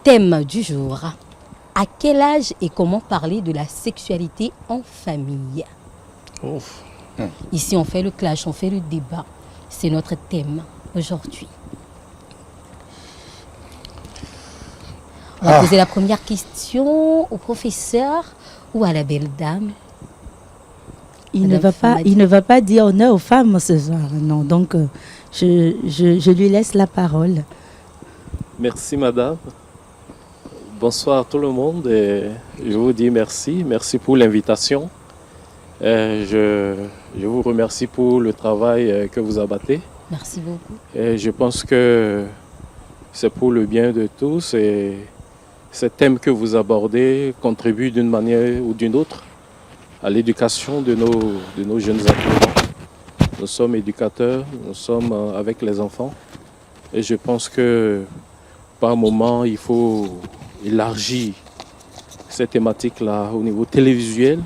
Thème du jour. À quel âge et comment parler de la sexualité en famille? Ouf. Ici, on fait le clash, on fait le débat. C'est notre thème aujourd'hui. On va poser la première question au professeur ou à la belle dame. Il ne va pas dire honneur aux femmes ce soir, non. Donc, je lui laisse la parole. Merci madame. Bonsoir tout le monde et je vous dis merci. Merci pour l'invitation. Je vous remercie pour le travail que vous abattez. Merci beaucoup. Et je pense que c'est pour le bien de tous et ces thèmes que vous abordez contribuent d'une manière ou d'une autre à l'éducation de nos jeunes apprenants. Nous sommes éducateurs, nous sommes avec les enfants et je pense que par moment il faut élargir cette thématique-là au niveau télévisuel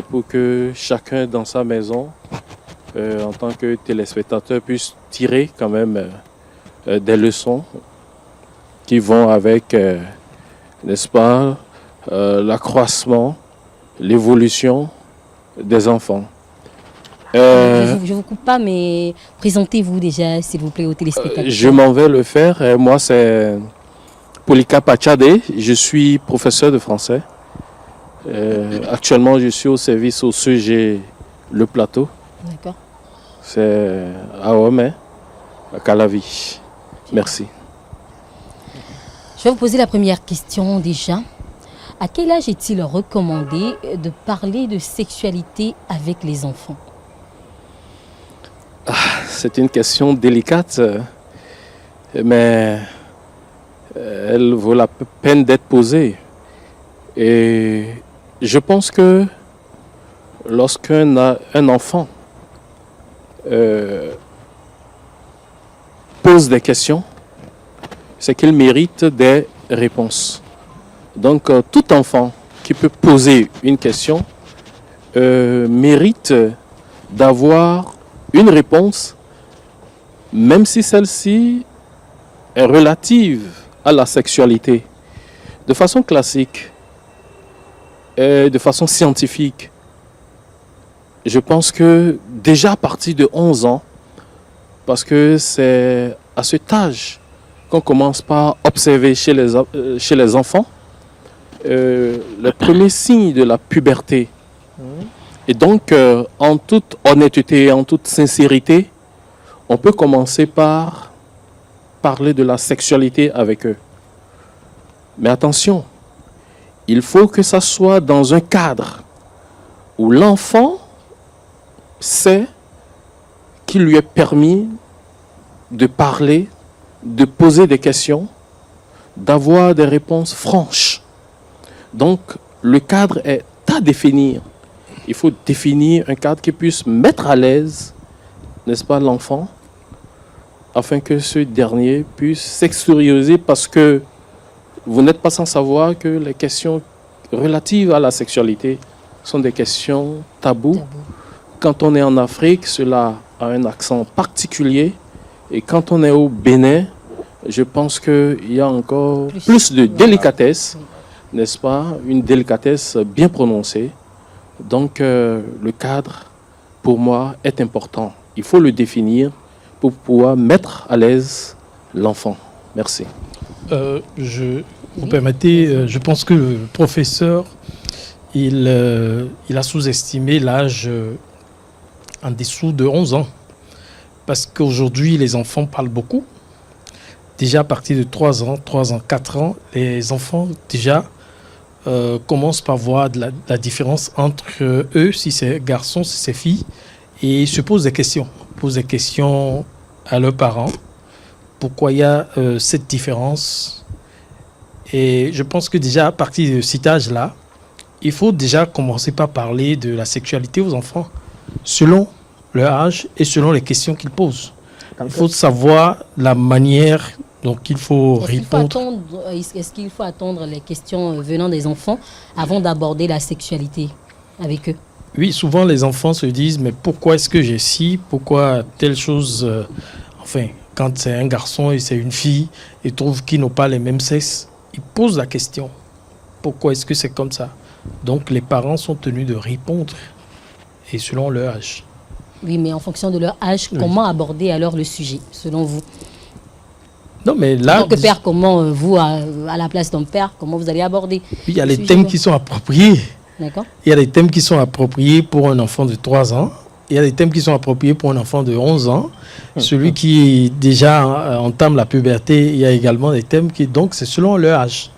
pour que chacun dans sa maison, en tant que téléspectateur, puisse tirer quand même des leçons qui vont avec, n'est-ce pas, l'accroissement, l'évolution des enfants. Je ne vous coupe pas, mais présentez-vous déjà, s'il vous plaît, aux téléspectateurs. Je m'en vais le faire. Moi, c'est Polycarpe Achadé. Je suis professeur de français. Actuellement, je suis au service au CG Le Plateau. D'accord. C'est à Homais, à Calavi. Merci. Je vais vous poser la première question déjà. À quel âge est-il recommandé de parler de sexualité avec les enfants? C'est une question délicate, mais elle vaut la peine d'être posée. Et je pense que lorsqu'un enfant pose des questions, c'est qu'il mérite des réponses. Donc, tout enfant qui peut poser une question mérite d'avoir une réponse, même si celle-ci est relative à la sexualité. De façon classique et de façon scientifique, je pense que déjà à partir de 11 ans, parce que c'est à cet âge qu'on commence par observer chez les enfants les premiers signes de la puberté. Et donc, en toute honnêteté et en toute sincérité, on peut commencer par parler de la sexualité avec eux. Mais attention, il faut que ça soit dans un cadre où l'enfant sait qu'il lui est permis de parler, de poser des questions, d'avoir des réponses franches. Donc, le cadre est à définir. Il faut définir un cadre qui puisse mettre à l'aise, n'est-ce pas, l'enfant, afin que ce dernier puisse s'extérioriser, parce que vous n'êtes pas sans savoir que les questions relatives à la sexualité sont des questions tabous. Quand on est en Afrique, cela a un accent particulier. Et quand on est au Bénin, je pense qu'il y a encore plus de délicatesse, n'est-ce pas? Une délicatesse bien prononcée. Donc, le cadre, pour moi, est important. Il faut le définir pour pouvoir mettre à l'aise l'enfant. Merci. Vous permettez, je pense que le professeur, il a sous-estimé l'âge en dessous de 11 ans. Parce qu'aujourd'hui, les enfants parlent beaucoup. Déjà à partir de 3 ans, 4 ans, les enfants déjà commencent par voir la différence entre eux, si c'est garçons, si c'est filles, et se posent des questions. Posent des questions à leurs parents. Pourquoi il y a cette différence? Et je pense que déjà à partir de cet âge-là, il faut déjà commencer par parler de la sexualité aux enfants, selon leur âge et selon les questions qu'ils posent. Il faut savoir la manière dont il faut répondre. Est-ce qu'il faut attendre les questions venant des enfants avant d'aborder la sexualité avec eux? Oui, souvent les enfants se disent, mais pourquoi est-ce que j'ai ci? Pourquoi telle chose? Enfin, quand c'est un garçon et c'est une fille, ils trouvent qu'ils n'ont pas les mêmes sexes, ils posent la question. Pourquoi est-ce que c'est comme ça? Donc les parents sont tenus de répondre, et selon leur âge. Oui, mais en fonction de leur âge, comment aborder alors le sujet, selon vous? Non, mais là... En tant que père, comment vous, à la place d'un père, comment vous allez aborder? Il y a les thèmes qui sont appropriés. D'accord. Il y a des thèmes qui sont appropriés pour un enfant de 3 ans. Il y a des thèmes qui sont appropriés pour un enfant de 11 ans. Celui qui déjà entame la puberté, il y a également des thèmes qui... Donc, c'est selon leur âge.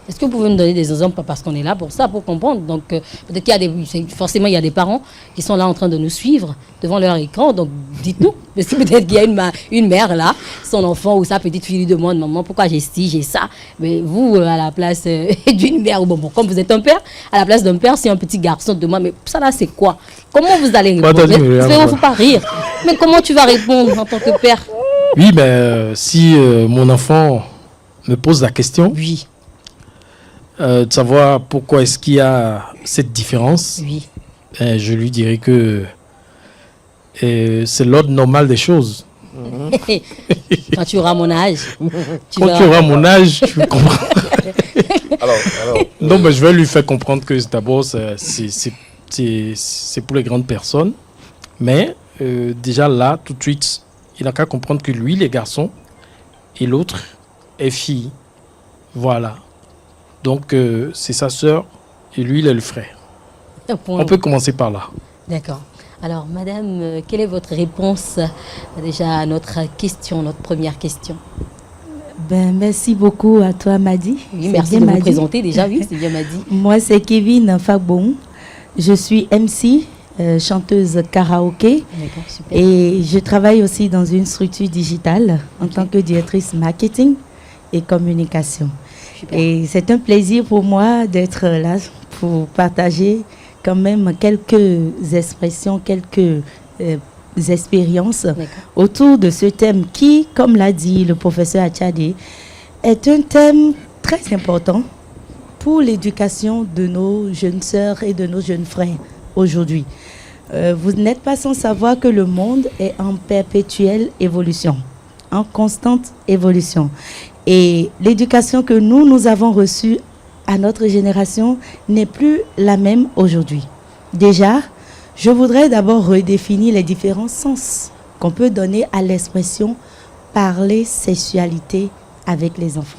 Est-ce que vous pouvez me donner des exemples? Parce qu'on est là pour ça, pour comprendre. Donc, peut-être qu'il y a forcément, il y a des parents qui sont là en train de nous suivre devant leur écran. Donc, dites-nous. Parce que peut-être qu'il y a une mère là, son enfant ou sa petite fille lui demande, maman, pourquoi j'ai ci, j'ai ça. Mais vous, à la place d'une mère, ou bon, comme vous êtes un père, à la place d'un père, si un petit garçon demande, mais ça là, c'est quoi? Comment vous allez répondre? Vous ne faut pas rire. Mais comment tu vas répondre en tant que père? Oui, mais si mon enfant me pose la question, oui. De savoir pourquoi est-ce qu'il y a cette différence, oui. Je lui dirais que c'est l'ordre normal des choses. Quand tu auras mon âge. Tu auras mon âge, tu comprends. Non, mais je vais lui faire comprendre que d'abord, c'est pour les grandes personnes. Mais déjà là, tout de suite, il n'a qu'à comprendre que lui, il est garçon, et l'autre est fille. Voilà. Donc, c'est sa sœur et lui, il est le frère. On peut commencer par là. D'accord. Alors, madame, quelle est votre réponse déjà à notre question, notre première question? Merci beaucoup à toi, Madi. Oui, merci de vous présenter déjà. Oui, c'est bien Madi. Moi, c'est Kevin Fagbon. Je suis MC, chanteuse karaoké. D'accord, super. Et je travaille aussi dans une structure digitale en tant que directrice marketing et communication. Super. Et c'est un plaisir pour moi d'être là pour partager quand même quelques expressions, quelques expériences autour de ce thème qui, comme l'a dit le professeur Achadé, est un thème très important pour l'éducation de nos jeunes sœurs et de nos jeunes frères aujourd'hui. Vous n'êtes pas sans savoir que le monde est en perpétuelle évolution, en constante évolution. Et l'éducation que nous avons reçue à notre génération n'est plus la même aujourd'hui. Déjà, je voudrais d'abord redéfinir les différents sens qu'on peut donner à l'expression « parler sexualité avec les enfants ».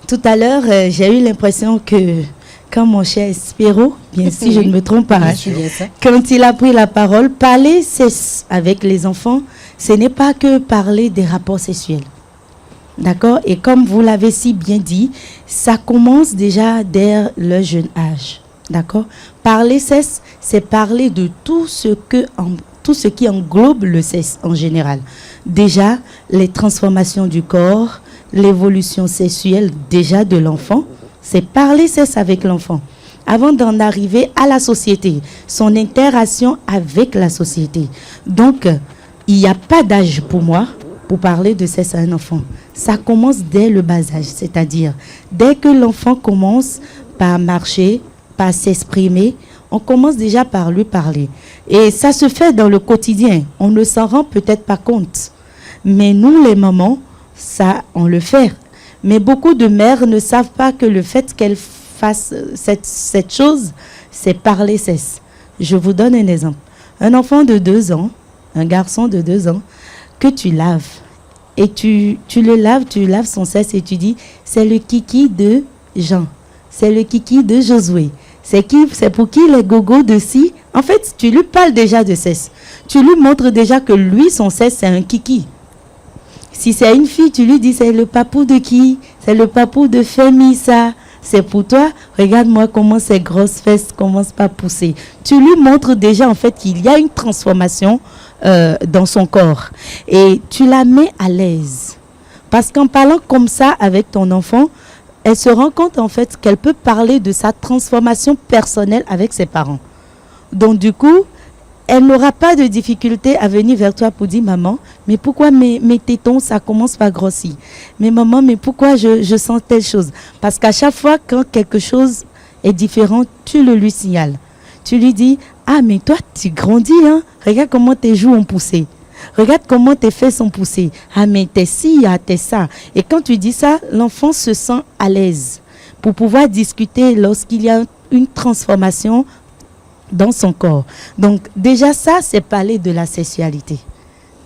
Tout à l'heure, j'ai eu l'impression que quand mon cher Spiro, bien si je ne me trompe pas, quand il a pris la parole, parler sexe avec les enfants, ce n'est pas que parler des rapports sexuels. D'accord? Et comme vous l'avez si bien dit, ça commence déjà dès le jeune âge. D'accord? Parler sexe, c'est parler de tout ce qui englobe le sexe en général. Déjà, les transformations du corps, l'évolution sexuelle déjà de l'enfant, c'est parler sexe avec l'enfant. Avant d'en arriver à la société, son interaction avec la société. Donc, il n'y a pas d'âge pour moi pour parler de sexe à un enfant. Ça commence dès le bas âge, c'est-à-dire dès que l'enfant commence par marcher, par s'exprimer, on commence déjà par lui parler. Et ça se fait dans le quotidien. On ne s'en rend peut-être pas compte. Mais nous, les mamans, ça, on le fait. Mais beaucoup de mères ne savent pas que le fait qu'elles fassent cette chose, c'est parler sexe. Je vous donne un exemple. Un enfant de 2 ans, un garçon de 2 ans, que tu laves, et tu laves son sexe et tu dis, c'est le kiki de Jean, c'est le kiki de Josué, c'est pour qui les gogos de si. En fait, tu lui parles déjà de sexe. Tu lui montres déjà que lui, son sexe, c'est un kiki. Si c'est une fille, tu lui dis, c'est le papou de qui? C'est le papou de Femi, ça. C'est pour toi. Regarde-moi comment ces grosses fesses commencent à pousser. Tu lui montres déjà, en fait, qu'il y a une transformation dans son corps. Et tu la mets à l'aise. Parce qu'en parlant comme ça avec ton enfant, elle se rend compte, en fait, qu'elle peut parler de sa transformation personnelle avec ses parents. Donc, du coup, elle n'aura pas de difficulté à venir vers toi pour dire, maman, mais pourquoi mes tétons, ça commence par grossir? Mais maman, mais pourquoi je sens telle chose? Parce qu'à chaque fois, quand quelque chose est différent, tu le lui signales. Tu lui dis, ah, mais toi, tu grandis, hein? Regarde comment tes joues ont poussé. Regarde comment tes fesses sont poussées. Ah, mais t'es ci, ah, t'es ça. Et quand tu dis ça, l'enfant se sent à l'aise pour pouvoir discuter lorsqu'il y a une transformation dans son corps. Donc, déjà, ça, c'est parler de la sexualité.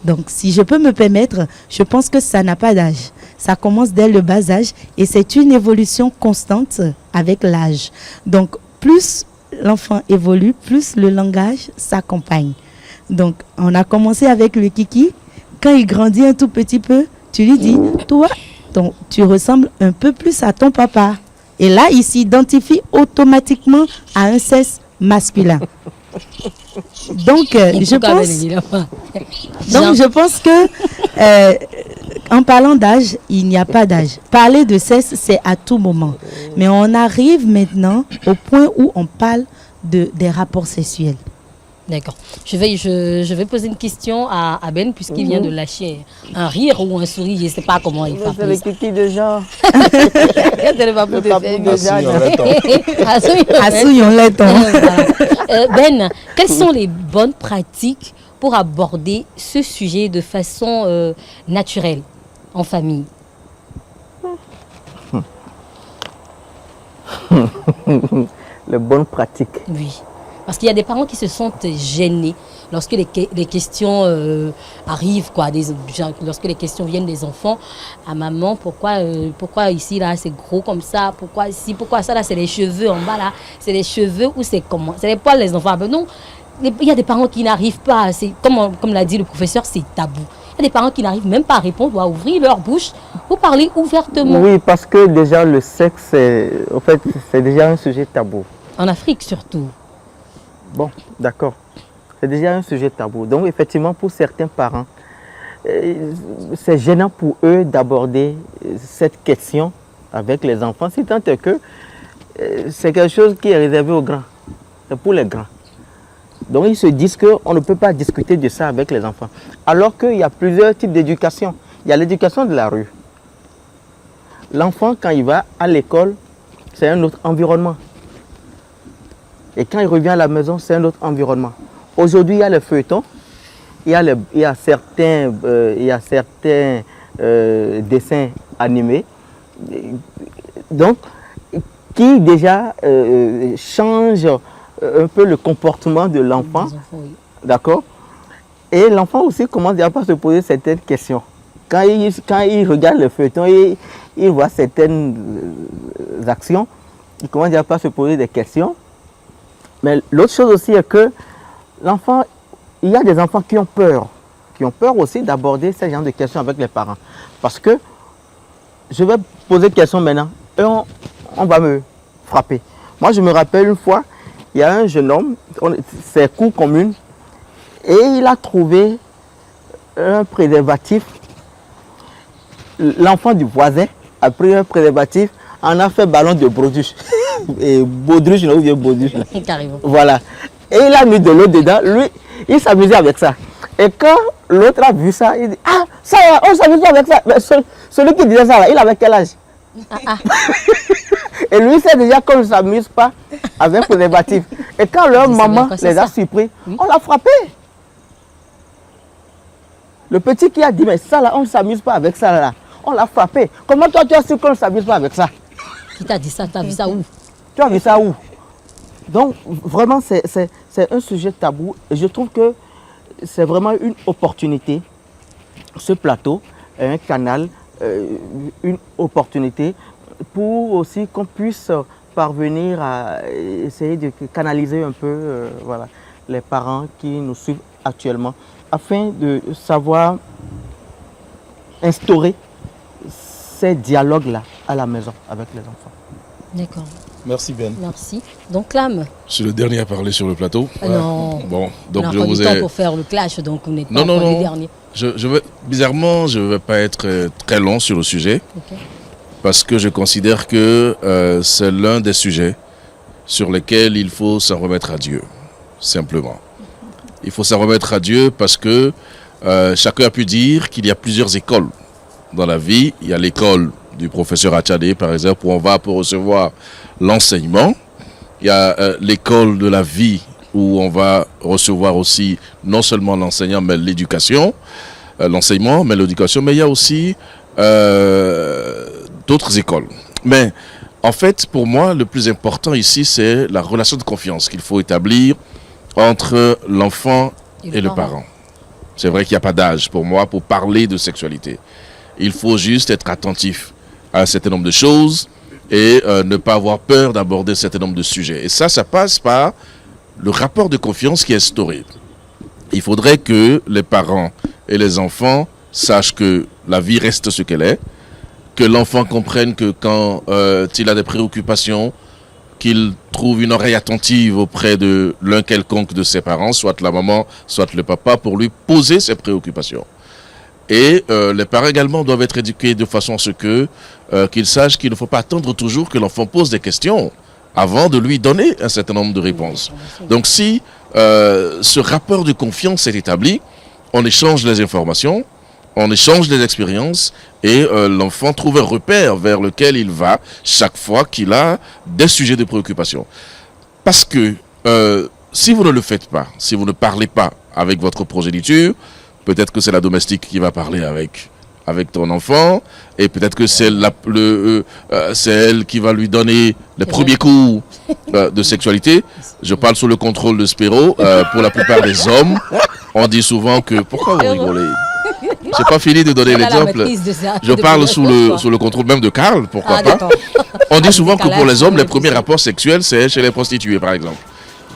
Donc, si je peux me permettre, je pense que ça n'a pas d'âge. Ça commence dès le bas âge et c'est une évolution constante avec l'âge. Donc, plus l'enfant évolue, plus le langage s'accompagne. Donc, on a commencé avec le kiki. Quand il grandit un tout petit peu, tu lui dis, toi, tu ressembles un peu plus à ton papa. Et là, il s'identifie automatiquement à un sexe masculin. Donc, je pense que en parlant d'âge, il n'y a pas d'âge. Parler de sexe, c'est à tout moment. Mais on arrive maintenant au point où on parle des rapports sexuels. D'accord. Je vais poser une question à Ben, puisqu'il vient de lâcher un rire ou un sourire, je ne sais pas comment il va. C'est le kiki de Jean. Le papou de Jean. Ben, quelles sont les bonnes pratiques pour aborder ce sujet de façon naturelle en famille? Les bonnes pratiques. Oui. Parce qu'il y a des parents qui se sentent gênés lorsque les questions arrivent, quoi, lorsque les questions viennent des enfants. À maman, pourquoi ici, là, c'est gros comme ça? Pourquoi ici, pourquoi ça, là, c'est les cheveux en bas, là? C'est les cheveux ou c'est comment? C'est les poils, les enfants. Non, il y a des parents qui n'arrivent pas, comme l'a dit le professeur, c'est tabou. Il y a des parents qui n'arrivent même pas à répondre ou à ouvrir leur bouche pour parler ouvertement. Oui, parce que déjà, le sexe, c'est déjà un sujet tabou. En Afrique, surtout. Bon, d'accord. C'est déjà un sujet tabou. Donc, effectivement, pour certains parents, c'est gênant pour eux d'aborder cette question avec les enfants, si tant est que c'est quelque chose qui est réservé aux grands. C'est pour les grands. Donc, ils se disent qu'on ne peut pas discuter de ça avec les enfants. Alors qu'il y a plusieurs types d'éducation. Il y a l'éducation de la rue. L'enfant, quand il va à l'école, c'est un autre environnement. Et quand il revient à la maison, c'est un autre environnement. Aujourd'hui, il y a les feuilletons, il y a certains dessins animés, donc, qui déjà changent un peu le comportement de l'enfant. Oui. D'accord? Et l'enfant aussi commence déjà à se poser certaines questions. Quand il regarde le feuilleton et il voit certaines actions, il commence déjà à se poser des questions. Mais l'autre chose aussi est que l'enfant, il y a des enfants qui ont peur aussi d'aborder ce genre de questions avec les parents. Parce que je vais poser une question maintenant et on va me frapper. Moi, je me rappelle une fois, il y a un jeune homme, c'est cour commune, et il a trouvé un préservatif. L'enfant du voisin a pris un préservatif, en a fait ballon de baudruche. Et baudruche, là où vient baudruche. Carrément. Voilà. Et il a mis de l'eau dedans. Lui, il s'amusait avec ça. Et quand l'autre a vu ça, il dit, ah, ça, on s'amuse avec ça. Mais celui qui disait ça, là, il avait quel âge? Et lui, c'est déjà qu'on ne s'amuse pas avec préservatif. Et quand leur maman les a surpris, on l'a frappé. Le petit qui a dit, mais ça là, on ne s'amuse pas avec ça là. On l'a frappé. Comment toi tu as su qu'on ne s'amuse pas avec ça? Qui t'a dit ça? Tu as vu ça où? Tu as vu ça où? Donc vraiment c'est un sujet tabou. Et je trouve que c'est vraiment une opportunité. Ce plateau est un canal, une opportunité pour aussi qu'on puisse parvenir à essayer de canaliser un peu voilà, les parents qui nous suivent actuellement, afin de savoir instaurer ces dialogues-là à la maison avec les enfants. D'accord. Merci Ben. Merci. Donc Clam. Je suis le dernier à parler sur le plateau. Non. Bon, donc on a je pas vous du temps ai. pour faire le clash, donc vous n'êtes pas Non, encore non, les non. derniers. Bizarrement, je ne vais pas être très long sur le sujet, Ok. parce que je considère que c'est l'un des sujets sur lesquels il faut s'en remettre à Dieu, simplement. Il faut s'en remettre à Dieu parce que chacun a pu dire qu'il y a plusieurs écoles dans la vie. Il y a l'école du professeur Achadé, par exemple, où on va pour recevoir l'enseignement. Il y a l'école de la vie où on va recevoir aussi non seulement l'enseignant, mais l'éducation, l'enseignement, mais l'éducation, mais il y a aussi d'autres écoles. Mais en fait, pour moi, le plus important ici, c'est la relation de confiance qu'il faut établir entre l'enfant et le parent. C'est vrai qu'il n'y a pas d'âge pour moi pour parler de sexualité. Il faut juste être attentif à un certain nombre de choses et ne pas avoir peur d'aborder un certain nombre de sujets. Et ça passe par le rapport de confiance qui est instauré. Il faudrait que les parents et les enfants sachent que la vie reste ce qu'elle est, que l'enfant comprenne que quand il a des préoccupations, qu'il trouve une oreille attentive auprès de l'un quelconque de ses parents, soit la maman, soit le papa, pour lui poser ses préoccupations. Et les parents également doivent être éduqués de façon à ce que qu'ils sachent qu'il ne faut pas attendre toujours que l'enfant pose des questions avant de lui donner un certain nombre de réponses. Donc si ce rapport de confiance est établi, on échange les informations, on échange les expériences et l'enfant trouve un repère vers lequel il va chaque fois qu'il a des sujets de préoccupation. Parce que si vous ne le faites pas, si vous ne parlez pas avec votre progéniture, peut-être que c'est la domestique qui va parler avec ton enfant et peut-être que c'est elle qui va lui donner les premiers coups de sexualité. Je parle sous le contrôle de Spiro. Pour la plupart des hommes, on dit souvent que... Pourquoi vous rigolez ? J'ai pas fini de donner l'exemple. Je parle sous le contrôle même de Karl, pourquoi pas. On dit souvent que pour les hommes, les premiers rapports sexuels, c'est chez les prostituées, par exemple.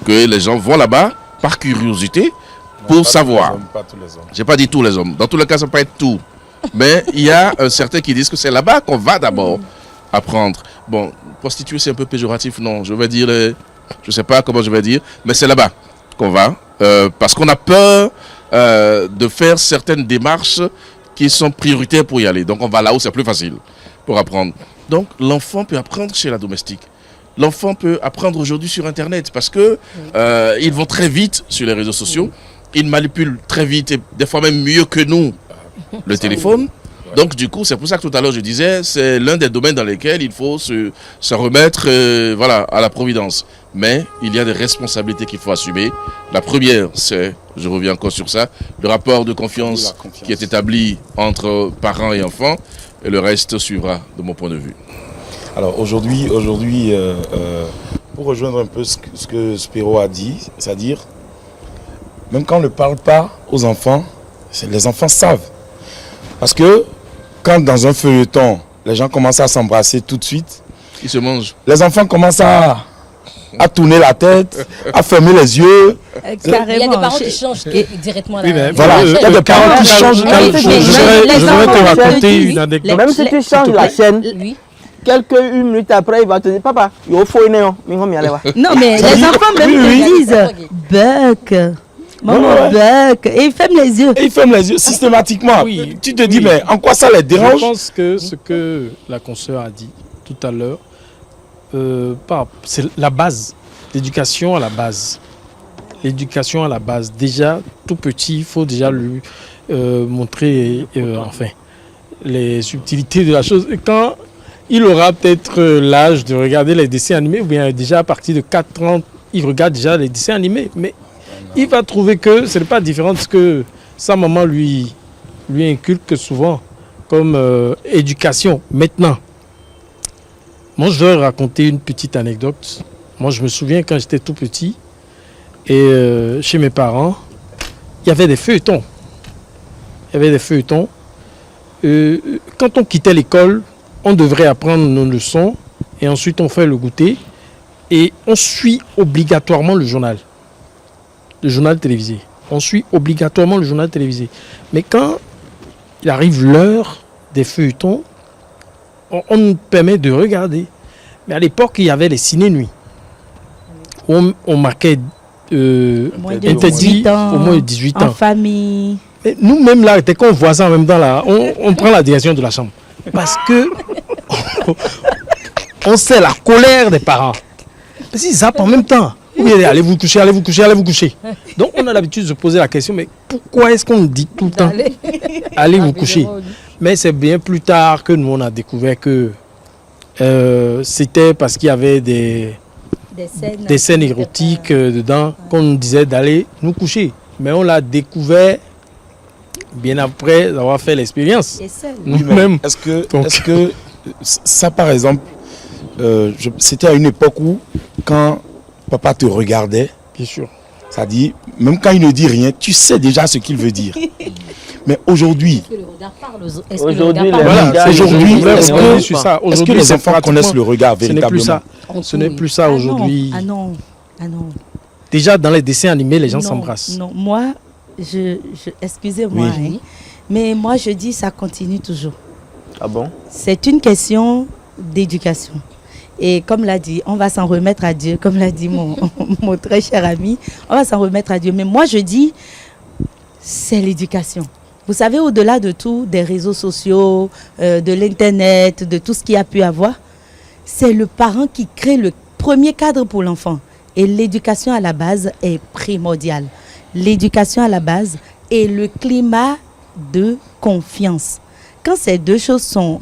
Que les gens vont là-bas par curiosité pour savoir. J'ai pas dit tous les hommes. Dans tous les cas, ça peut pas être tout. Mais il y a certains qui disent que c'est là-bas qu'on va d'abord apprendre. Bon, prostituée, c'est un peu péjoratif, non. Je vais dire, je sais pas comment je vais dire, mais c'est là-bas qu'on va. Parce qu'on a peur de faire certaines démarches qui sont prioritaires pour y aller. Donc on va là où c'est plus facile pour apprendre. Donc l'enfant peut apprendre chez la domestique. L'enfant peut apprendre aujourd'hui sur Internet parce que ils vont très vite sur les réseaux sociaux. Ils manipulent très vite et des fois même mieux que nous le téléphone. Donc du coup, c'est pour ça que tout à l'heure je disais, c'est l'un des domaines dans lesquels il faut se remettre à la providence. Mais il y a des responsabilités qu'il faut assumer. La première, c'est, je reviens encore sur ça, le rapport de confiance qui est établi entre parents et enfants. Et le reste suivra de mon point de vue. Alors aujourd'hui, pour rejoindre un peu ce que Spiro a dit, c'est-à-dire, même quand on ne parle pas aux enfants, les enfants savent. Parce que quand dans un feuilleton, les gens commencent à s'embrasser tout de suite, ils se mangent. Les enfants commencent à tourner la tête, à fermer les yeux. Carrément. Il y a des parents qui changent directement. Oui, voilà, il y a des parents qui changent. Je vais te raconter une anecdote. Même si tu changes la chaîne, quelques minutes après, il va te dire, papa, il faut une néon. Non, mais les enfants même te disent, Buck. Maman Buck, et il ferme les yeux. Et il ferme les yeux systématiquement. Oui, tu te dis, mais en quoi ça les dérange? Je pense que ce que la consoeur a dit tout à l'heure, c'est la base, l'éducation à la base. L'éducation à la base. Déjà, tout petit, il faut déjà lui montrer les subtilités de la chose. Et quand il aura peut-être l'âge de regarder les dessins animés, ou bien déjà à partir de 4 ans, il regarde déjà les dessins animés. Mais il va trouver que ce n'est pas différent de ce que sa maman lui inculque souvent comme éducation. Maintenant, moi je vais raconter une petite anecdote. Moi je me souviens quand j'étais tout petit et chez mes parents, il y avait des feuilletons. Quand on quittait l'école, on devrait apprendre nos leçons et ensuite on fait le goûter et on suit obligatoirement le journal télévisé. On suit obligatoirement le journal télévisé. Mais quand il arrive l'heure des feuilletons, on nous permet de regarder. Mais à l'époque, il y avait les ciné-nuits. On marquait interdit au moins de 18 ans. En famille. Et nous-mêmes là, dès qu'on voit ça en même temps là, on prend la direction de la chambre. Parce que on sait la colère des parents. Parce qu'ils zappent en même temps. Oui, allez vous coucher. Donc on a l'habitude de se poser la question, mais pourquoi est-ce qu'on dit tout le temps allez vous coucher? Mais c'est bien plus tard que nous on a découvert que c'était parce qu'il y avait des des scènes érotiques dedans, qu'on nous disait d'aller nous coucher. Mais on l'a découvert bien après avoir fait l'expérience. Nous-mêmes. Est-ce que ça, par exemple, c'était à une époque où, quand papa te regardait, bien sûr, ça dit, même quand il ne dit rien, tu sais déjà ce qu'il veut dire. Mais aujourd'hui, est-ce que les enfants connaissent le regard véritablement? Ce n'est plus ça aujourd'hui. Ah non. Déjà dans les dessins animés, les gens s'embrassent. Non, moi, excusez-moi, oui. Mais moi je dis ça continue toujours. Ah bon? C'est une question d'éducation. Et comme l'a dit, on va s'en remettre à Dieu, comme l'a dit mon très cher ami, on va s'en remettre à Dieu. Mais moi je dis, c'est l'éducation. Vous savez, au-delà de tout, des réseaux sociaux, de l'internet, de tout ce qu'il y a pu avoir, c'est le parent qui crée le premier cadre pour l'enfant. Et l'éducation à la base est primordiale. L'éducation à la base et le climat de confiance. Quand ces deux choses sont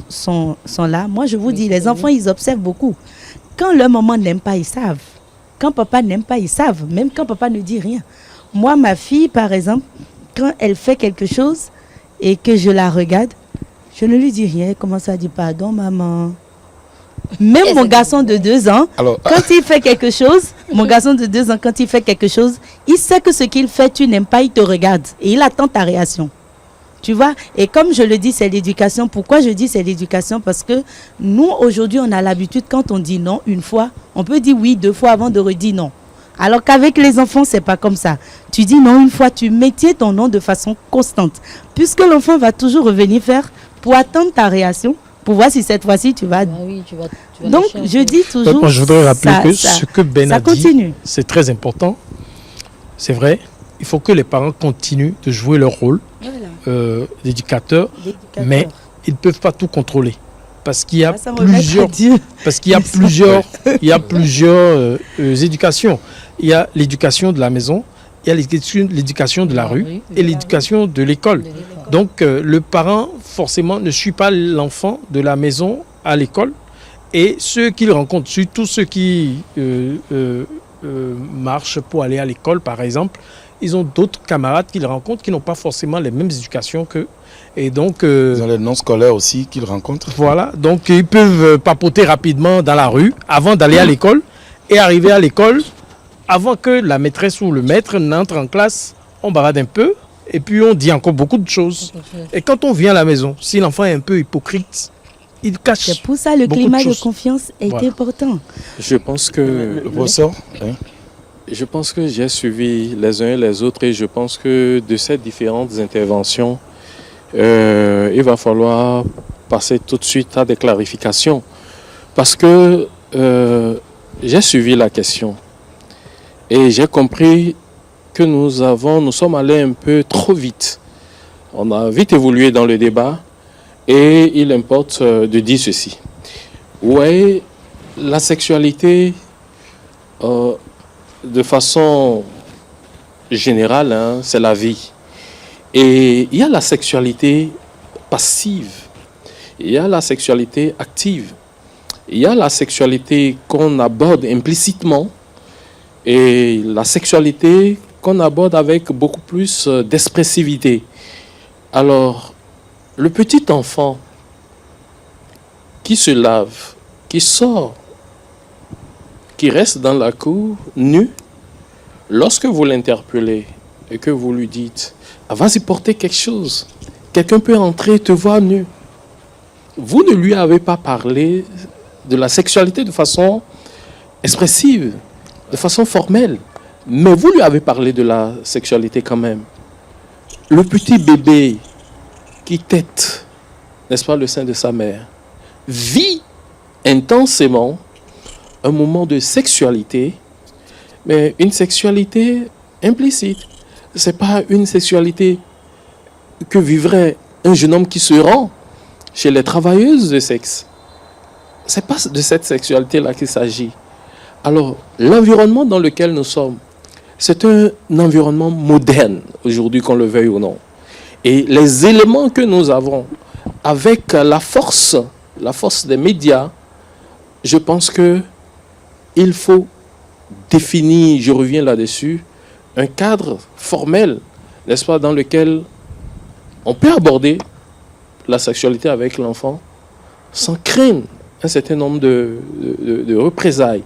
là, moi je vous dis, les enfants, ils observent beaucoup. Quand leur maman n'aime pas, ils savent. Quand papa n'aime pas, ils savent. Même quand papa ne dit rien. Moi, ma fille, par exemple, quand elle fait quelque chose et que je la regarde, je ne lui dis rien. Elle commence à dire pardon, maman. Même mon garçon de 2 ans, quand il fait quelque chose, il sait que ce qu'il fait, tu n'aimes pas, il te regarde et il attend ta réaction. Tu vois? Et comme je le dis, c'est l'éducation. Pourquoi je dis c'est l'éducation? Parce que nous, aujourd'hui, on a l'habitude, quand on dit non une fois, on peut dire oui 2 fois avant de redire non. Alors qu'avec les enfants, c'est pas comme ça. Tu dis non une fois, tu maintiens ton non de façon constante. Puisque l'enfant va toujours revenir faire pour attendre ta réaction, pour voir si cette fois-ci tu vas... tu vas donc, je dis toujours... Moi, je voudrais rappeler que ce que Ben a dit, c'est très important. C'est vrai, il faut que les parents continuent de jouer leur rôle d'éducateur, mais ils ne peuvent pas tout contrôler. Parce qu'il y a plusieurs éducations. Il y a l'éducation de la maison, il y a l'éducation de la rue et l'éducation de l'école. Donc le parent forcément ne suit pas l'enfant de la maison à l'école, et ceux qu'il rencontre, surtout ceux qui marchent pour aller à l'école par exemple, ils ont d'autres camarades qu'ils rencontrent qui n'ont pas forcément les mêmes éducations qu'eux. Et donc, ils ont les noms scolaires aussi qu'ils rencontrent. Voilà, donc ils peuvent papoter rapidement dans la rue avant d'aller à l'école, et arriver à l'école avant que la maîtresse ou le maître n'entre en classe, on barade un peu et puis on dit encore beaucoup de choses. Et quand on vient à la maison, si l'enfant est un peu hypocrite, il cache. C'est pour ça le climat de confiance est important. Je pense que le professeur, je pense que j'ai suivi les uns et les autres, et je pense que de ces différentes interventions, il va falloir passer tout de suite à des clarifications. Parce que j'ai suivi la question et j'ai compris que nous sommes allés un peu trop vite. On a vite évolué dans le débat, et il importe de dire ceci. Oui, la sexualité, de façon générale, c'est la vie. Et il y a la sexualité passive, il y a la sexualité active, il y a la sexualité qu'on aborde implicitement, et la sexualité qu'on aborde avec beaucoup plus d'expressivité. Alors, le petit enfant qui se lave, qui sort, qui reste dans la cour nu, lorsque vous l'interpellez et que vous lui dites « vas-y porter quelque chose », quelqu'un peut entrer et te voir nu. Vous ne lui avez pas parlé de la sexualité de façon expressive, de façon formelle, mais vous lui avez parlé de la sexualité quand même. Le petit bébé qui tète, n'est-ce pas, le sein de sa mère, vit intensément un moment de sexualité, mais une sexualité implicite. Ce n'est pas une sexualité que vivrait un jeune homme qui se rend chez les travailleuses de sexe. Ce n'est pas de cette sexualité-là qu'il s'agit. Alors, l'environnement dans lequel nous sommes, c'est un environnement moderne, aujourd'hui, qu'on le veuille ou non. Et les éléments que nous avons, avec la force des médias, je pense qu'il faut définir, je reviens là-dessus, un cadre formel, n'est-ce pas, dans lequel on peut aborder la sexualité avec l'enfant sans craindre un certain nombre de représailles.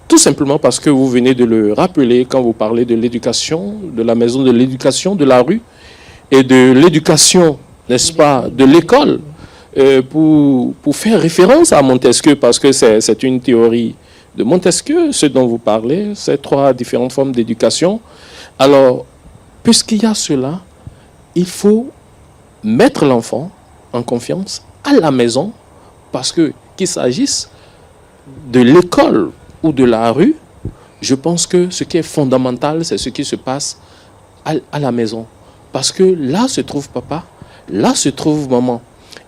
Tout simplement parce que vous venez de le rappeler quand vous parlez de l'éducation, de la maison de l'éducation, de la rue, et de l'éducation, n'est-ce pas, de l'école, pour faire référence à Montesquieu, parce que c'est une théorie de Montesquieu, ce dont vous parlez, ces 3 différentes formes d'éducation. Alors, puisqu'il y a cela, il faut mettre l'enfant en confiance à la maison, parce que qu'il s'agisse de l'école ou de la rue, je pense que ce qui est fondamental, c'est ce qui se passe à la maison. Parce que là se trouve papa, là se trouve maman.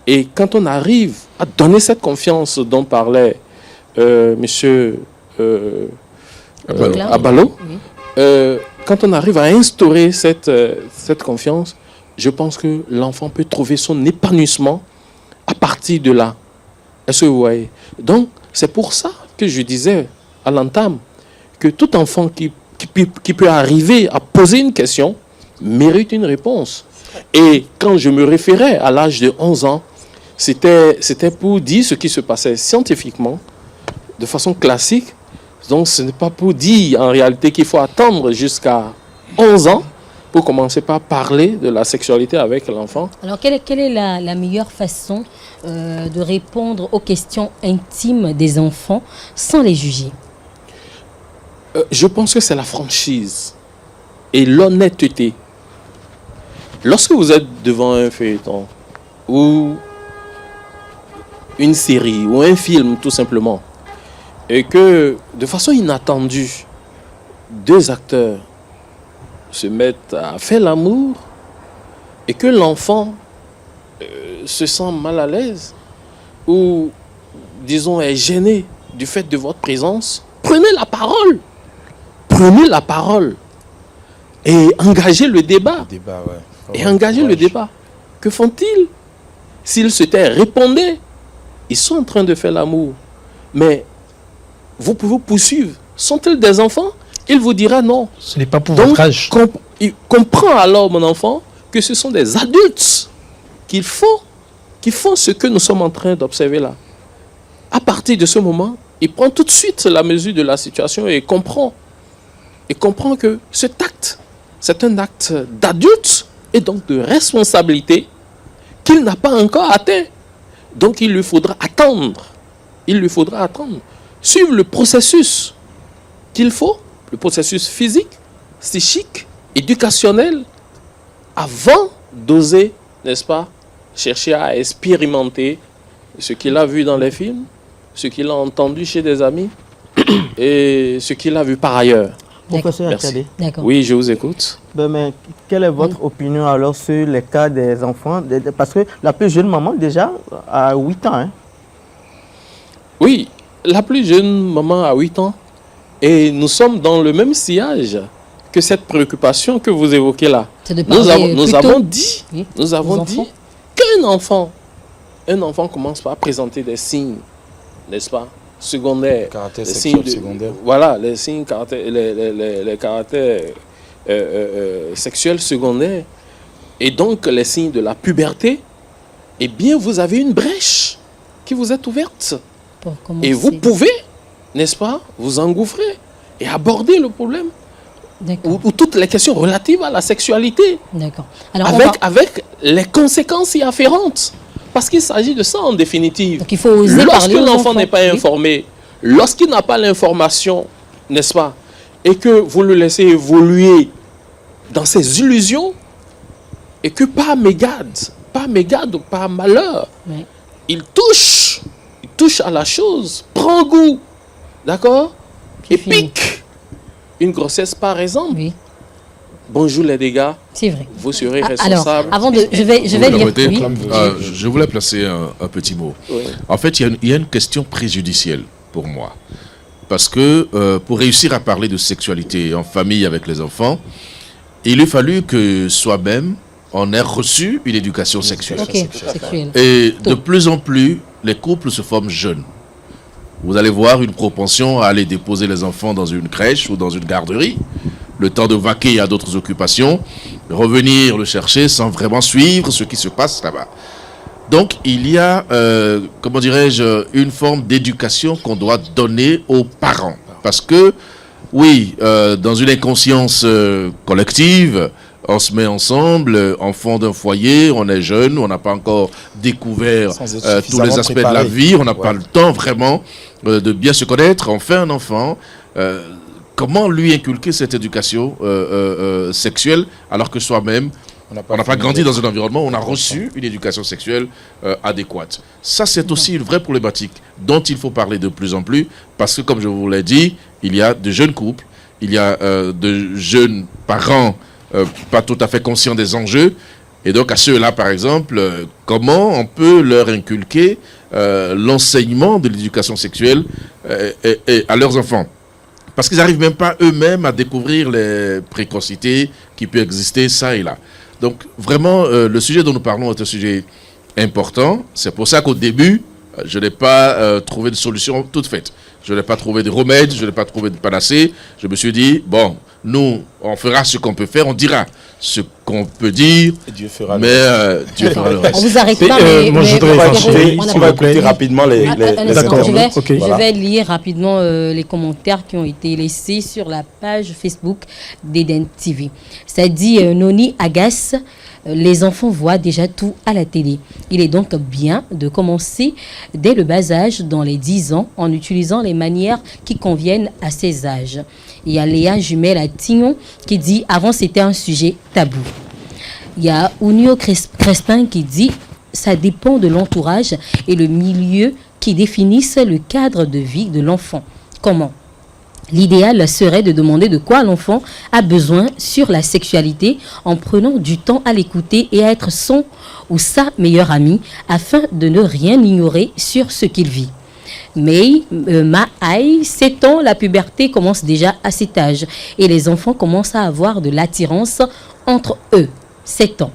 Et quand on arrive à donner cette confiance dont parlait monsieur Abalo, quand on arrive à instaurer cette confiance, je pense que l'enfant peut trouver son épanouissement à partir de là. Est-ce que vous voyez? Donc, c'est pour ça que je disais à l'entame que tout enfant qui peut arriver à poser une question mérite une réponse. Et quand je me référais à l'âge de 11 ans, c'était pour dire ce qui se passait scientifiquement, de façon classique. Donc, ce n'est pas pour dire en réalité qu'il faut attendre jusqu'à 11 ans pour commencer par parler de la sexualité avec l'enfant. Alors, quelle est la meilleure façon de répondre aux questions intimes des enfants sans les juger? Je pense que c'est la franchise et l'honnêteté. Lorsque vous êtes devant un feuilleton ou une série ou un film tout simplement, et que de façon inattendue, 2 acteurs se mettent à faire l'amour et que l'enfant se sent mal à l'aise ou, disons, est gêné du fait de votre présence, prenez la parole. Prenez la parole et engagez le débat. Et engagez le débat. Que font-ils? S'ils se taisent, répondez. Ils sont en train de faire l'amour. Mais vous pouvez poursuivre. Sont-ils des enfants? Il vous dira non. Ce n'est pas pour votre âge. Comprends alors, mon enfant, que ce sont des adultes qui font ce que nous sommes en train d'observer là. À partir de ce moment, il prend tout de suite la mesure de la situation et comprend que cet acte, c'est un acte d'adulte et donc de responsabilité qu'il n'a pas encore atteint. Donc il lui faudra attendre. Suivre le processus qu'il faut, le processus physique, psychique, éducationnel, avant d'oser, n'est-ce pas, chercher à expérimenter ce qu'il a vu dans les films, ce qu'il a entendu chez des amis et ce qu'il a vu par ailleurs. Professeur Merci. Akadé. D'accord. Oui, je vous écoute. Mais quelle est votre opinion alors sur les cas des enfants? Parce que la plus jeune maman déjà a 8 ans. Hein? Oui, la plus jeune maman a 8 ans et nous sommes dans le même sillage que cette préoccupation que vous évoquez là. C'est de Nous parler avons plutôt- dit, Oui, nous avons aux dit enfants. qu'un enfant commence par présenter des signes, n'est-ce pas, secondaires. Caractère Les sexuel signes secondaire. Voilà, les signes, les caractères sexuels secondaires. Et donc, les signes de la puberté, eh bien, vous avez une brèche qui vous est ouverte. Pour commencer. Et vous pouvez, n'est-ce pas, vous engouffrer et aborder le problème D'accord. ou toutes les questions relatives à la sexualité D'accord. Alors, on va- avec les conséquences y afférentes. Parce qu'il s'agit de ça en définitive. Donc, il faut oser Lorsque parler aux l'enfant enfants. n'est pas Oui. informé, lorsqu'il n'a pas l'information, n'est-ce pas, et que vous le laissez évoluer dans ses illusions, et que par mégarde ou par malheur, Oui. il touche à la chose, prend goût, d'accord, Puis et finit. pique une grossesse par exemple. Oui, Bonjour les dégâts, c'est vrai. vous serez Ah, responsable. alors, avant de, je vais Vous lire. permettez, Oui. je voulais placer un petit mot. Oui. En fait, il y a une question préjudicielle pour moi. Parce que pour réussir à parler de sexualité en famille avec les enfants, il a fallu que soi-même, on ait reçu une éducation sexuelle. Ok, sexuel. Et de plus en plus, les couples se forment jeunes. vous allez voir une propension à aller déposer les enfants dans une crèche ou dans une garderie, le temps de vaquer à d'autres occupations, revenir le chercher sans vraiment suivre ce qui se passe là-bas. Donc, il y a, comment dirais-je, une forme d'éducation qu'on doit donner aux parents. Parce que, oui, dans une inconscience collective, on se met ensemble, enfant d'un foyer, on est jeune, on n'a pas encore découvert tous les aspects de la vie, on n'a pas le temps vraiment de bien se connaître. On fait un enfant, comment lui inculquer cette éducation sexuelle alors que soi-même, on n'a pas grandi dans un environnement où on a reçu une éducation sexuelle adéquate. Ça, c'est aussi une vraie problématique dont il faut parler de plus en plus parce que, comme je vous l'ai dit, il y a de jeunes couples, il y a de jeunes parents pas tout à fait conscients des enjeux. Et donc, à ceux-là, par exemple, comment on peut leur inculquer l'enseignement de l'éducation sexuelle et à leurs enfants? Parce qu'ils n'arrivent même pas eux-mêmes à découvrir les précocités qui peuvent exister ça et là. Donc, vraiment, le sujet dont nous parlons est un sujet important. C'est pour ça qu'au début, je n'ai pas trouvé de solution toute faite. Je n'ai pas trouvé de remède, je n'ai pas trouvé de panacée. Je me suis dit, bon, nous, on fera ce qu'on peut faire, on dira ce qu'on peut dire, Dieu fera Dieu fera le reste. On vous arrête pas, mais moi, je voudrais on va écouter rapidement les D'accord. internautes. Je vais lire rapidement les commentaires qui ont été laissés sur la page Facebook d'Eden TV. Ça dit Noni Agace. Les enfants voient déjà tout à la télé. Il est donc bien de commencer dès le bas âge, dans les 10 ans, en utilisant les manières qui conviennent à ces âges. Il y a Léa Jumel à Tignon qui dit « Avant, c'était un sujet tabou ». Il y a Unio Crespin qui dit « Ça dépend de l'entourage et le milieu qui définissent le cadre de vie de l'enfant. Comment ? L'idéal serait de demander de quoi l'enfant a besoin sur la sexualité en prenant du temps à l'écouter et à être son ou sa meilleure amie afin de ne rien ignorer sur ce qu'il vit. Mais Maï, 7 ans, la puberté commence déjà à cet âge et les enfants commencent à avoir de l'attirance entre eux. 7 ans.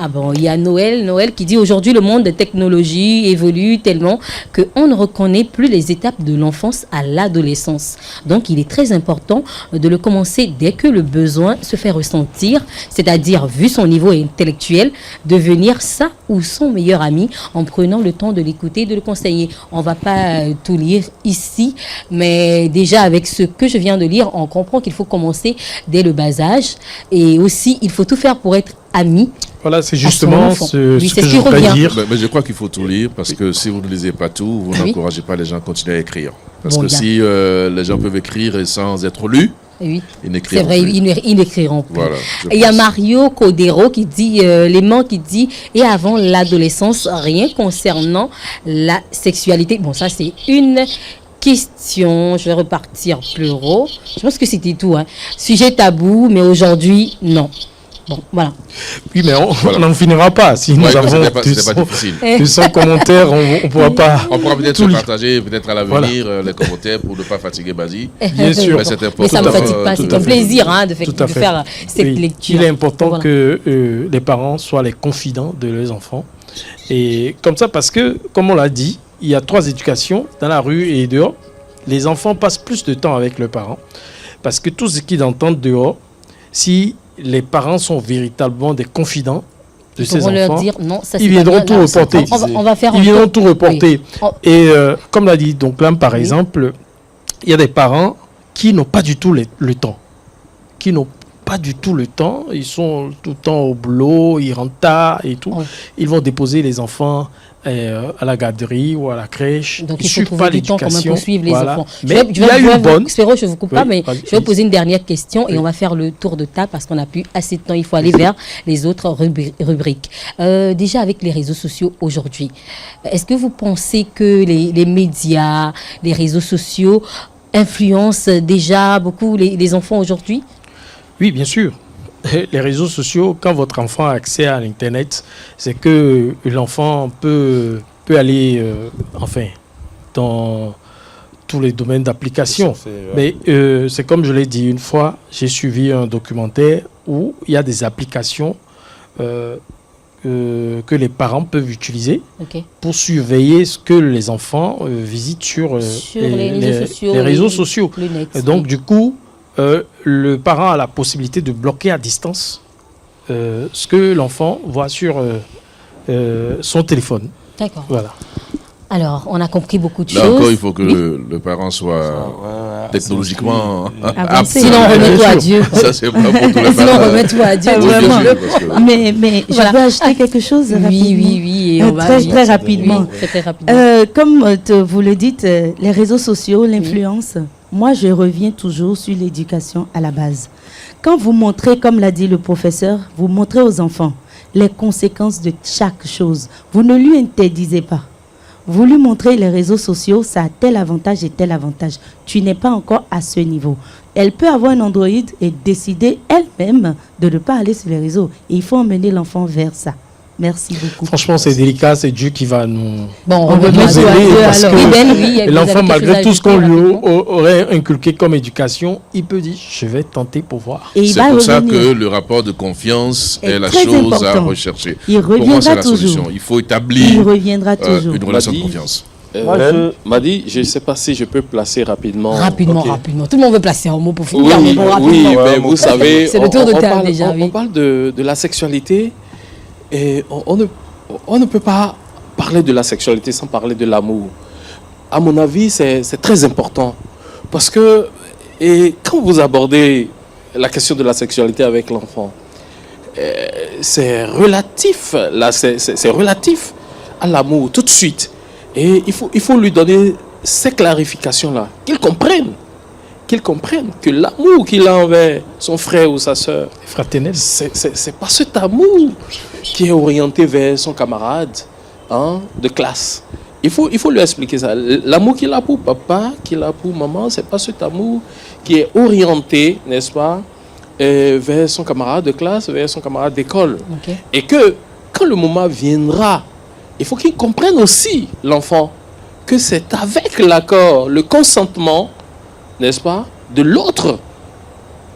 Ah bon, il y a Noël qui dit aujourd'hui le monde des technologies évolue tellement qu'on ne reconnaît plus les étapes de l'enfance à l'adolescence. Donc il est très important de le commencer dès que le besoin se fait ressentir, c'est-à-dire vu son niveau intellectuel, devenir sa ou son meilleur ami en prenant le temps de l'écouter et de le conseiller. On ne va pas tout lire ici, mais déjà avec ce que je viens de lire, on comprend qu'il faut commencer dès le bas âge et aussi il faut tout faire pour être ami. Voilà, c'est justement ce que je voudrais dire. Mais je crois qu'il faut tout lire parce que si vous ne lisez pas tout, vous n'encouragez pas les gens à continuer à écrire. Parce que si les gens peuvent écrire et sans être lus, ils n'écriront plus. C'est vrai, ils n'écriront plus. Voilà, il y a Mario Codero qui dit, Léman qui dit, et avant l'adolescence, rien concernant la sexualité. Bon, ça c'est une question, je vais repartir plus haut. Je pense que c'était tout. Sujet tabou, mais aujourd'hui, non. Bon, voilà. Oui, mais on n'en finira pas. Si nous avons de 100 commentaires, on ne pourra pas. On pourra peut-être se partager, peut-être à l'avenir, les commentaires pour ne pas fatiguer Badi. Bien sûr. Mais ça ne me fatigue pas. C'est un plaisir de faire cette lecture. Il est important que les parents soient les confidents de leurs enfants. Et comme ça, parce que, comme on l'a dit, il y a 3 éducations dans la rue et dehors. Les enfants passent plus de temps avec leurs parents. Parce que tout ce qu'ils entendent dehors, si les parents sont véritablement des confidents de ces enfants, leur dire, non, ça, ils viendront tout reporter. On va faire ils viendront tout reporter. Oui. Et comme l'a dit donc là, par exemple, il y a des parents qui n'ont pas du tout le temps. Qui n'ont pas du tout le temps. Ils sont tout le temps au boulot, ils rentrent tard et tout. Oui. Ils vont déposer les enfants à la garderie ou à la crèche. Donc il faut trouver du temps quand même pour suivre les enfants. Mais il y a une bonne... Spéro, je ne vous coupe pas, mais je vais vous poser une dernière question et on va faire le tour de table parce qu'on n'a plus assez de temps. Il faut aller vers les autres rubriques. Déjà avec les réseaux sociaux aujourd'hui, est-ce que vous pensez que les médias, les réseaux sociaux influencent déjà beaucoup les enfants aujourd'hui? Oui, bien sûr. Les réseaux sociaux, quand votre enfant a accès à l'Internet, c'est que l'enfant peut aller, dans tous les domaines d'application. Mais c'est comme je l'ai dit une fois, j'ai suivi un documentaire où il y a des applications que les parents peuvent utiliser Ok. pour surveiller ce que les enfants visitent sur, les réseaux sociaux. Le net, Et donc, oui. du coup, le parent a la possibilité de bloquer à distance ce que l'enfant voit sur son téléphone. D'accord. Voilà. Alors, on a compris beaucoup de Là choses. encore, il faut que Oui. le parent soit technologiquement Avancé. Sinon, apte. remets-toi à Dieu. Ça, c'est pas pour tous les Sinon, parents. remets-toi à Dieu. Oui, bien vraiment. sûr, parce que- Mais Voilà. je veux ajouter quelque chose rapidement. Oui. Et on va Très, oui. très rapidement. Oui, très rapidement. Comme vous le dites, les réseaux sociaux, l'influence, moi je reviens toujours sur l'éducation à la base. Quand vous montrez, comme l'a dit le professeur, vous montrez aux enfants les conséquences de chaque chose. Vous ne lui interdisez pas. Vous lui montrez les réseaux sociaux, ça a tel avantage et tel avantage. Tu n'es pas encore à ce niveau. Elle peut avoir un Android et décider elle-même de ne pas aller sur les réseaux. Et il faut emmener l'enfant vers ça. Merci beaucoup. Franchement, c'est délicat, c'est Dieu qui va nous, Bon, on veut revenons nous à aider Dieu, parce alors. que- Oui, Ben, oui, Et vous l'enfant, avez quelque malgré chose à tout ce qu'on ajouter lui rapidement aurait inculqué comme éducation, il peut dire, je vais tenter pour voir. Et il C'est va pour ça revenir. que le rapport de confiance Est est la très chose à important. rechercher. Il Pour moi, c'est reviendra la toujours. solution. Il faut Il établir reviendra toujours. une relation de Madi. confiance. Madi, je ne sais pas si je peux placer rapidement. Rapidement, Ok. rapidement. Tout le monde veut placer un mot pour finir. Oui, mais bon, oui, rapidement. mais vous savez, C'est le tour de table parle, déjà, oui. on parle de la sexualité et on ne peut pas parler de la sexualité sans parler de l'amour. À mon avis, c'est très important parce que quand vous abordez la question de la sexualité avec l'enfant, c'est relatif, là, c'est relatif à l'amour tout de suite. Et il faut lui donner ces clarifications-là, qu'il comprenne que l'amour qu'il a envers son frère ou sa soeur, Fraternel. c'est pas cet amour qui est orienté vers son camarade de classe. Il faut lui expliquer ça. L'amour qu'il a pour papa, qu'il a pour maman, c'est pas cet amour qui est orienté, n'est-ce pas, vers son camarade de classe, vers son camarade d'école. Ok. Et que quand le moment viendra, il faut qu'il comprenne aussi, l'enfant, que c'est avec l'accord, le consentement, n'est-ce pas, de l'autre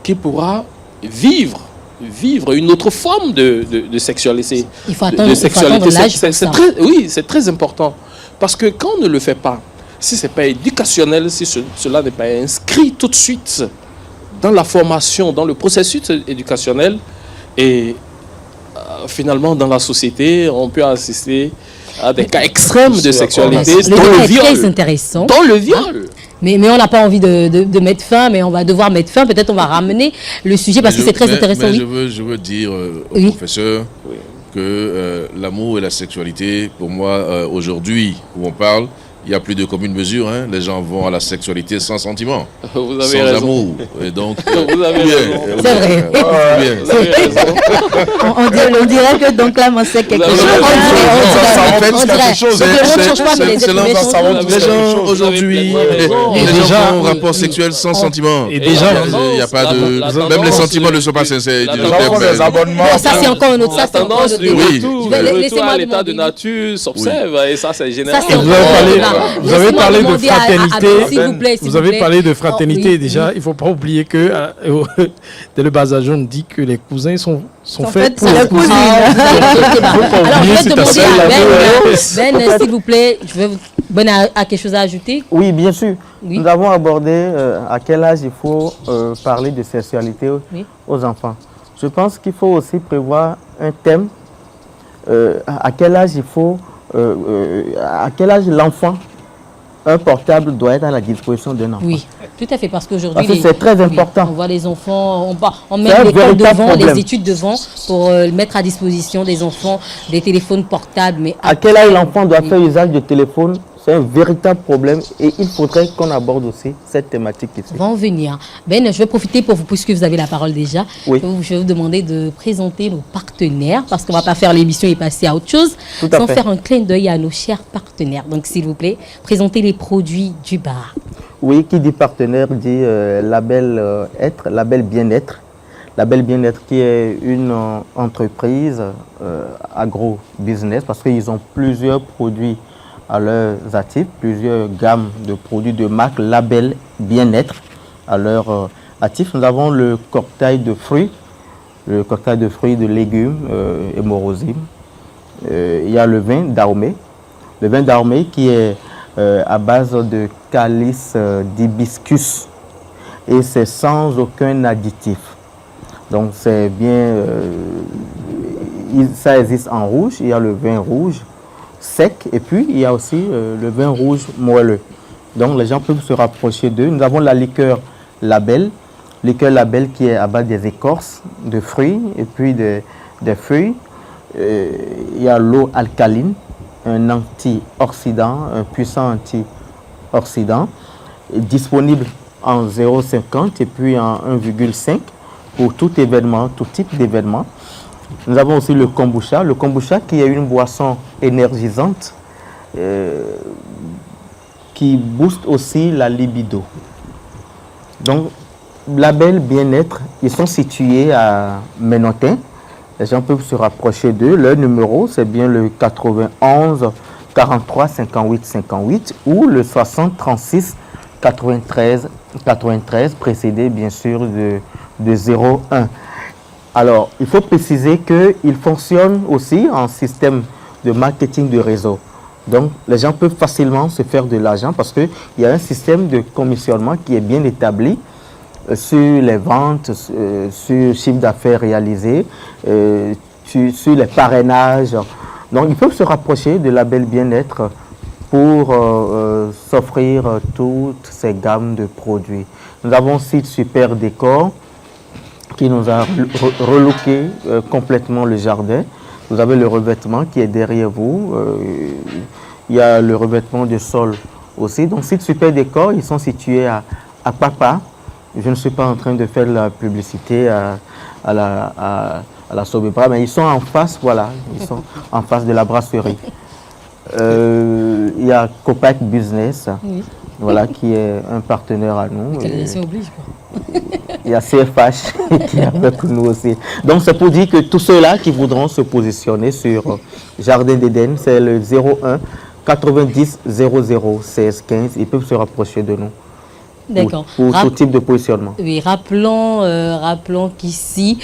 qu'il pourra vivre une autre forme de sexualité. Il faut attendre l'âge pour ça. Oui, c'est très important. Parce que quand on ne le fait pas, si ce n'est pas éducationnel, si cela n'est pas inscrit tout de suite dans la formation, dans le processus éducationnel, et finalement dans la société, on peut assister à des cas extrêmes de sexualité, Le dont débat le est très viol. intéressant. Dans le viol. Mais on n'a pas envie de mettre fin, mais on va devoir mettre fin. Peut-être on va ramener le sujet parce que c'est très intéressant. Mais Oui. je veux dire au Oui. professeur que l'amour et la sexualité, pour moi, aujourd'hui, où on parle, il n'y a plus de commune mesure. Hein. Les gens vont à la sexualité sans sentiment, Vous sans avez raison. amour. Et donc, Vous avez bien, raison. C'est vrai. bien. Vous avez raison. On dirait que donc là, on sait quelque Vous avez chose. raison. On dirait. Donc le monde ne change pas, mais les êtres humains changent. Les gens aujourd'hui, les gens déjà, ont un rapport sexuel sans sentiment. Et déjà, il n'y a pas de. Même les sentiments ne sont pas sincères. La Ils disent, tendance mais- des abonnements. Bon, ça c'est encore un autre. La Ça c'est encore un tendance autre du débat. Oui. retour, Je vais- le retour laissez-moi à l'état de demander. nature s'observe et ça c'est général. Ça, c'est Vous encore avez un parlé, débat. vous avez Laissez-moi parlé de demander à fraternité. Ben, s'il vous plaît, s'il Vous avez plaît. parlé de fraternité. Oh, oui, Déjà, il ne faut pas oublier que dès le bas âge, on dit que les cousins sont faits pour c'est les la cousins. Alors, je oublier vais cet demander aspect-là. à Ben, s'il vous plaît, Ben a quelque chose à ajouter. Oui, bien sûr. Oui. Nous avons abordé à quel âge il faut parler de sexualité Oui. aux enfants. Je pense qu'il faut aussi prévoir un thème. À quel âge il faut, à quel âge l'enfant, un portable doit être à la disposition d'un enfant. Oui, tout à fait, parce qu'aujourd'hui, Parce que c'est très oui, important. on voit les enfants, on C'est met un l'école véritable devant, problème. les études devant, pour mettre à disposition des enfants des téléphones portables. Mais À quel âge après, l'enfant doit oui. faire usage de téléphone, c'est un véritable problème et il faudrait qu'on aborde aussi cette thématique ici. On va en venir. Ben, je vais profiter pour vous, puisque vous avez la parole déjà, Oui. je vais vous demander de présenter nos partenaires, parce qu'on ne va pas faire l'émission et passer à autre chose, Tout à sans fait. faire un clin d'œil à nos chers partenaires. Donc, s'il vous plaît, présentez les produits du bar. Oui, qui dit partenaire dit label être, label bien-être. Label bien-être qui est une entreprise agro-business parce qu'ils ont plusieurs produits à leurs actifs, plusieurs gammes de produits de marque label bien-être à leurs actifs. Nous avons le cocktail de fruits, de légumes et morosine. il y a le vin d'Aromé. Le vin d'Aromé qui est à base de calice d'hibiscus et c'est sans aucun additif. Donc c'est bien, ça existe en rouge, il y a le vin rouge sec et puis il y a aussi le vin rouge moelleux. Donc les gens peuvent se rapprocher d'eux. Nous avons la liqueur Label qui est à base des écorces de fruits et puis des feuilles. Il y a l'eau alcaline, un antioxydant, un puissant antioxydant, disponible en 0,50 et puis en 1,5 pour tout événement, tout type d'événement. Nous avons aussi le kombucha qui est une boisson énergisante qui booste aussi la libido. Donc, Label Bien-être, ils sont situés à Ménotin. Les gens peuvent se rapprocher d'eux. Leur numéro, c'est bien le 91 43 58 58 ou le 60 36 93 93, précédé bien sûr de 01. Alors, il faut préciser qu'ils fonctionnent aussi en système de marketing de réseau. Donc, les gens peuvent facilement se faire de l'argent parce qu'il y a un système de commissionnement qui est bien établi sur les ventes, sur le chiffre d'affaires réalisé, sur les parrainages. Donc, ils peuvent se rapprocher de Label Bien-être pour s'offrir toutes ces gammes de produits. Nous avons aussi Super Décor qui nous a relooké complètement le jardin. Vous avez le revêtement qui est derrière vous. Il y a le revêtement de sol aussi. Donc, Site Super Décor, ils sont situés à Papa. Je ne suis pas en train de faire la publicité à la Sobebra, mais ils sont en face, voilà. Ils sont en face de la brasserie. Il y a Copac Business, oui. Voilà, qui est un partenaire à nous. Oblige, quoi. Il y a CFH qui est avec nous aussi. Donc, c'est pour dire que tous ceux-là qui voudront se positionner sur Jardin d'Éden, c'est le 01 90 00 16 15. Ils peuvent se rapprocher de nous. D'accord. Pour tout type de positionnement. Oui, rappelons qu'ici,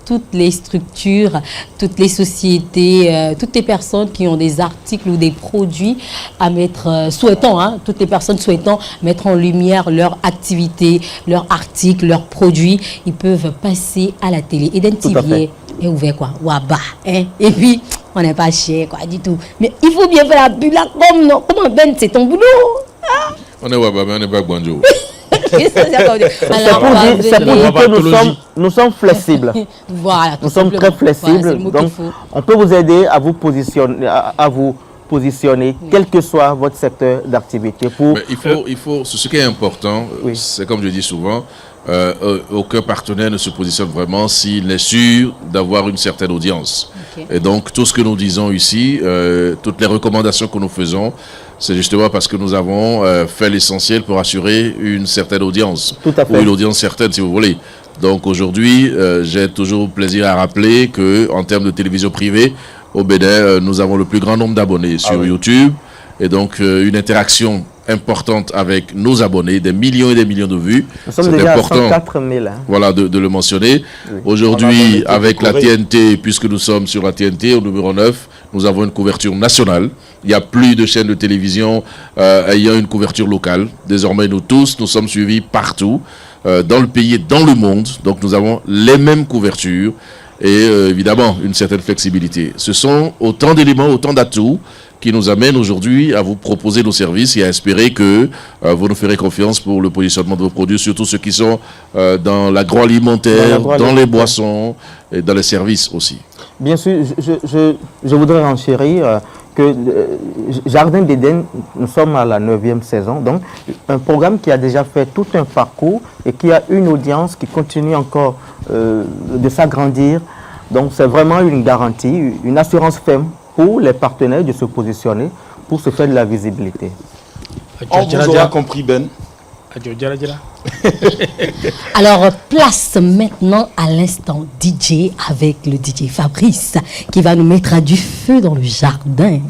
toutes les structures, toutes les sociétés, toutes les personnes qui ont des articles ou des produits à mettre, toutes les personnes souhaitant mettre en lumière leur activité, leurs articles, leurs produits, ils peuvent passer à la télé. Eden TV est ouvert, quoi. Waba, hein? Et puis, on n'est pas cher, quoi, du tout. Mais il faut bien faire la pub, là, comment Ben, c'est ton boulot, hein? On est Waba, mais on n'est pas Guanjo. C'est pour dire que nous sommes flexibles. Voilà, nous sommes très flexibles. Voilà, donc, on peut vous aider à vous positionner, quel que soit votre secteur d'activité. Mais il faut, ce qui est important, oui. C'est comme je dis souvent, aucun partenaire ne se positionne vraiment s'il est sûr d'avoir une certaine audience. Okay. Et donc, tout ce que nous disons ici, toutes les recommandations que nous faisons, c'est justement parce que nous avons fait l'essentiel pour assurer une certaine audience. Tout à fait. Ou une audience certaine, si vous voulez. Donc, aujourd'hui, j'ai toujours plaisir à rappeler qu'en termes de télévision privée, au Bénin, nous avons le plus grand nombre d'abonnés sur YouTube. Et donc, une interaction importante avec nos abonnés, des millions et des millions de vues. C'est important, 104 000, hein. Voilà, de le mentionner. Oui. Aujourd'hui, avec la TNT, puisque nous sommes sur la TNT au numéro 9, nous avons une couverture nationale. Il n'y a plus de chaînes de télévision ayant une couverture locale. Désormais, nous tous, nous sommes suivis partout, dans le pays et dans le monde. Donc, nous avons les mêmes couvertures et évidemment, une certaine flexibilité. Ce sont autant d'éléments, autant d'atouts qui nous amène aujourd'hui à vous proposer nos services et à espérer que vous nous ferez confiance pour le positionnement de vos produits, surtout ceux qui sont dans l'agroalimentaire, dans les boissons et dans les services aussi. Bien sûr, je voudrais renchérir que Jardin d'Éden, nous sommes à la 9e saison, donc un programme qui a déjà fait tout un parcours et qui a une audience qui continue encore de s'agrandir. Donc c'est vraiment une garantie, une assurance ferme pour les partenaires de se positionner, pour se faire de la visibilité. On vous aura compris, Ben. Alors, place maintenant à l'instant DJ avec le DJ Fabrice qui va nous mettre à du feu dans le jardin.